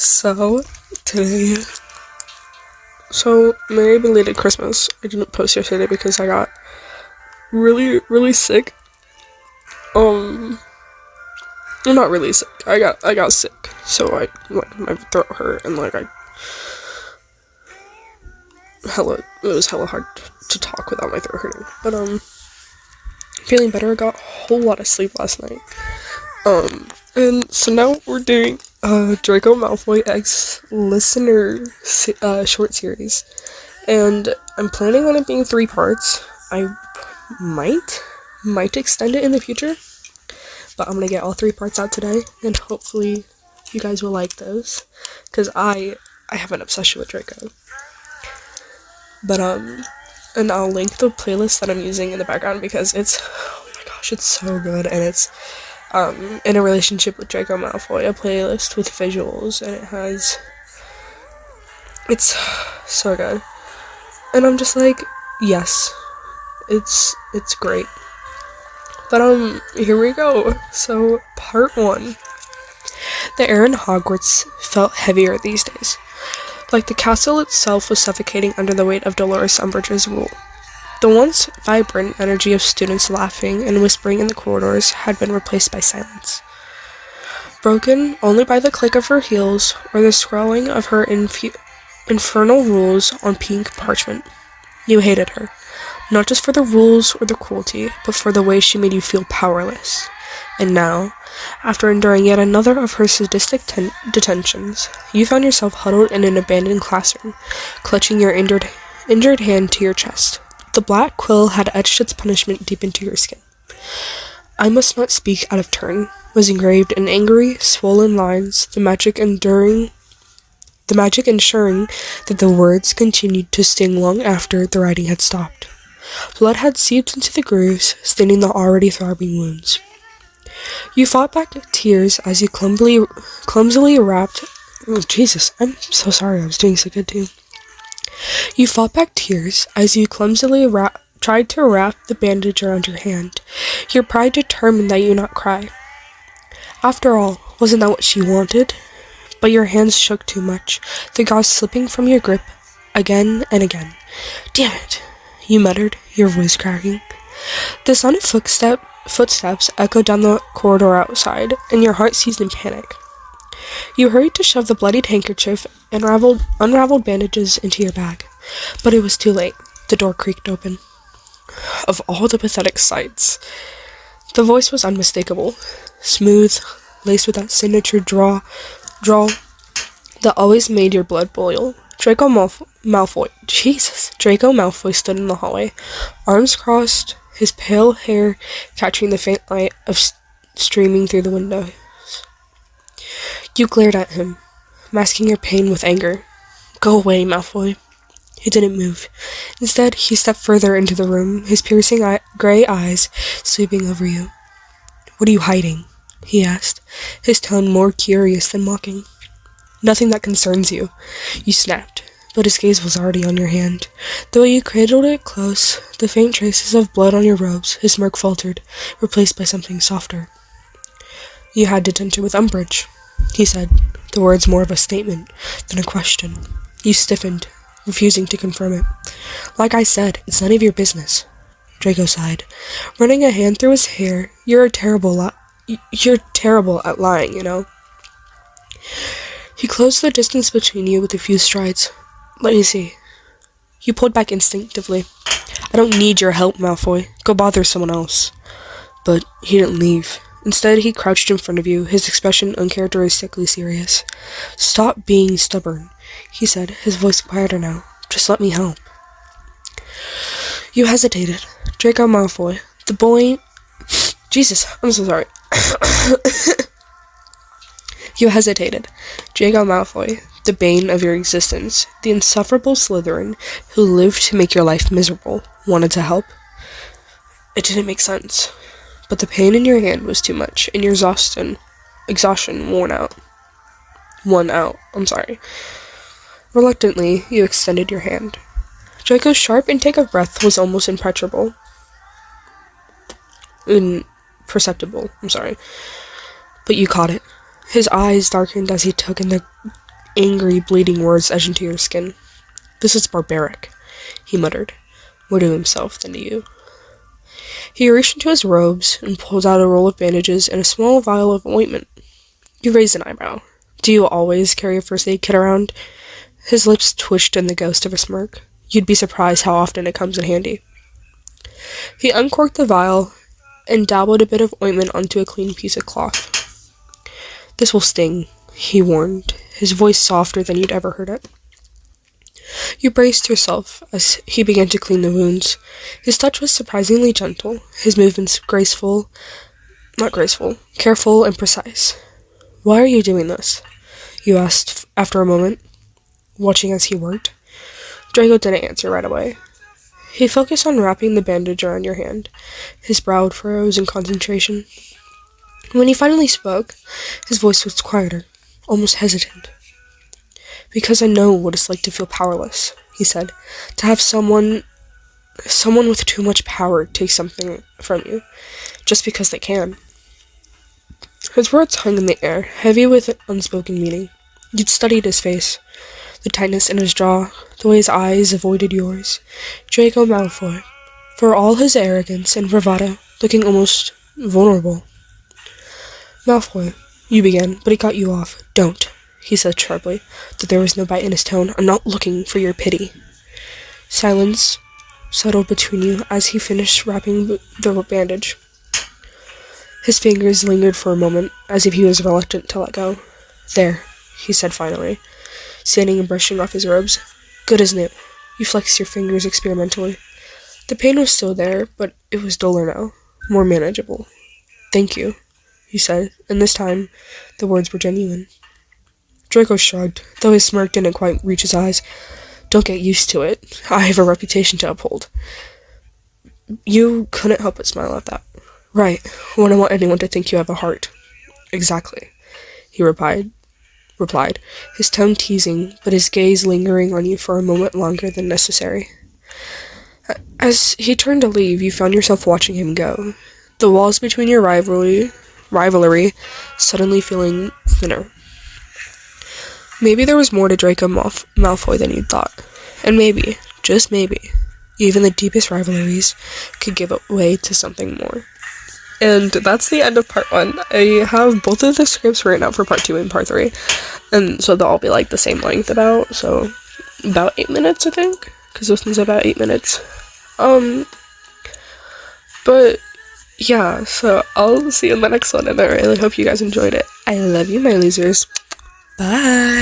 So, today, Merry belated Christmas. I didn't post yesterday because I got really sick. I'm not really sick. I got sick. So my throat hurt and it was hella hard to talk without my throat hurting. But feeling better. I got a whole lot of sleep last night. And so now we're doing Draco Malfoy X listener short series, and I'm planning on it being 3 parts. I might extend it in the future, but I'm gonna get all 3 parts out today, and hopefully you guys will like those, because I have an obsession with Draco. But and I'll link the playlist that I'm using in the background because oh my gosh, it's so good, and it's in a relationship with Draco Malfoy, a playlist with visuals, and it's so good. And I'm just like, yes, it's great. But here we go. So, part 1. The air in Hogwarts felt heavier these days. Like the castle itself was suffocating under the weight of Dolores Umbridge's rule. The once vibrant energy of students laughing and whispering in the corridors had been replaced by silence, broken only by the click of her heels or the scrawling of her infernal rules on pink parchment. You hated her, not just for the rules or the cruelty, but for the way she made you feel powerless. And now, after enduring yet another of her sadistic detentions, you found yourself huddled in an abandoned classroom, clutching your injured hand to your chest. The black quill had etched its punishment deep into your skin. "I must not speak out of turn," was engraved in angry, swollen lines, the magic ensuring that the words continued to sting long after the writing had stopped. Blood had seeped into the grooves, staining the already throbbing wounds. You fought back tears as you clumsily wrapped... Oh, Jesus, I'm so sorry, I was doing so good too. You fought back tears as you clumsily tried to wrap the bandage around your hand, your pride determined that you not cry. After all, wasn't that what she wanted? But your hands shook too much, the gauze slipping from your grip again and again. "Damn it," you muttered, your voice cracking. The sound of footsteps echoed down the corridor outside, and your heart seized in panic. You hurried to shove the bloodied handkerchief and unraveled bandages into your bag, but it was too late. The door creaked open. Of all the pathetic sights, the voice was unmistakable, smooth, laced with that signature drawl that always made your blood boil. Draco Malfoy stood in the hallway, arms crossed, his pale hair catching the faint light streaming through the window. You glared at him, masking your pain with anger. "Go away, Malfoy." He didn't move. Instead, he stepped further into the room, his piercing gray eyes sweeping over you. "What are you hiding?" he asked, his tone more curious than mocking. "Nothing that concerns you," you snapped, but his gaze was already on your hand. The way you cradled it close, the faint traces of blood on your robes, his smirk faltered, replaced by something softer. "You had detention with Umbridge," he said, the words more of a statement than a question. You stiffened, refusing to confirm it. "Like I said, it's none of your business." Draco sighed, running a hand through his hair. You're terrible at lying, you know." He closed the distance between you with a few strides. "Let me see." You pulled back instinctively. "I don't need your help, Malfoy. Go bother someone else." But he didn't leave. Instead, he crouched in front of you, his expression uncharacteristically serious. "Stop being stubborn," he said, his voice quieter now. "Just let me help." You hesitated. Draco Malfoy, the bully... Jesus, I'm so sorry. You hesitated. Draco Malfoy, the bane of your existence, the insufferable Slytherin who lived to make your life miserable, wanted to help? It didn't make sense. But the pain in your hand was too much, and your exhaustion won out. Reluctantly, you extended your hand. Draco's sharp intake of breath was almost imperceptible. But you caught it. His eyes darkened as he took in the angry, bleeding words edge into your skin. "This is barbaric," he muttered, more to himself than to you. He reached into his robes and pulled out a roll of bandages and a small vial of ointment. You raised an eyebrow. "Do you always carry a first aid kit around?" His lips twitched in the ghost of a smirk. "You'd be surprised how often it comes in handy." He uncorked the vial and dabbled a bit of ointment onto a clean piece of cloth. "This will sting," he warned, his voice softer than you'd ever heard it. You braced yourself as he began to clean the wounds. His touch was surprisingly gentle, his movements careful and precise. "Why are you doing this?" you asked after a moment, watching as he worked. Draco didn't answer right away. He focused on wrapping the bandage around your hand. His brow froze in concentration. When he finally spoke, his voice was quieter, almost hesitant. "Because I know what it's like to feel powerless," he said. "To have someone with too much power take something from you, just because they can." His words hung in the air, heavy with unspoken meaning. You'd studied his face, the tightness in his jaw, the way his eyes avoided yours. Draco Malfoy, for all his arrogance and bravado, looking almost vulnerable. "Malfoy," you began, but he cut you off. "Don't," he said sharply, though there was no bite in his tone. "I'm not looking for your pity." Silence settled between you as he finished wrapping the bandage. His fingers lingered for a moment, as if he was reluctant to let go. "There," he said finally, standing and brushing off his robes. "Good as new." You flexed your fingers experimentally. The pain was still there, but it was duller now, more manageable. "Thank you," he said, and this time the words were genuine. Draco shrugged, though his smirk didn't quite reach his eyes. "Don't get used to it. I have a reputation to uphold." You couldn't help but smile at that. "Right, when I want anyone to think you have a heart." "Exactly," he replied, his tone teasing, but his gaze lingering on you for a moment longer than necessary. As he turned to leave, you found yourself watching him go, the walls between your rivalry suddenly feeling thinner. Maybe there was more to Draco Malfoy than you'd thought, and maybe, just maybe, even the deepest rivalries could give way to something more. And that's the end of part 1. I have both of the scripts written out for part 2 and part 3. And so they'll all be like the same length about 8 minutes, I think. Because this one's about 8 minutes. But yeah, so I'll see you in the next one, and I really hope you guys enjoyed it. I love you, my losers. Bye!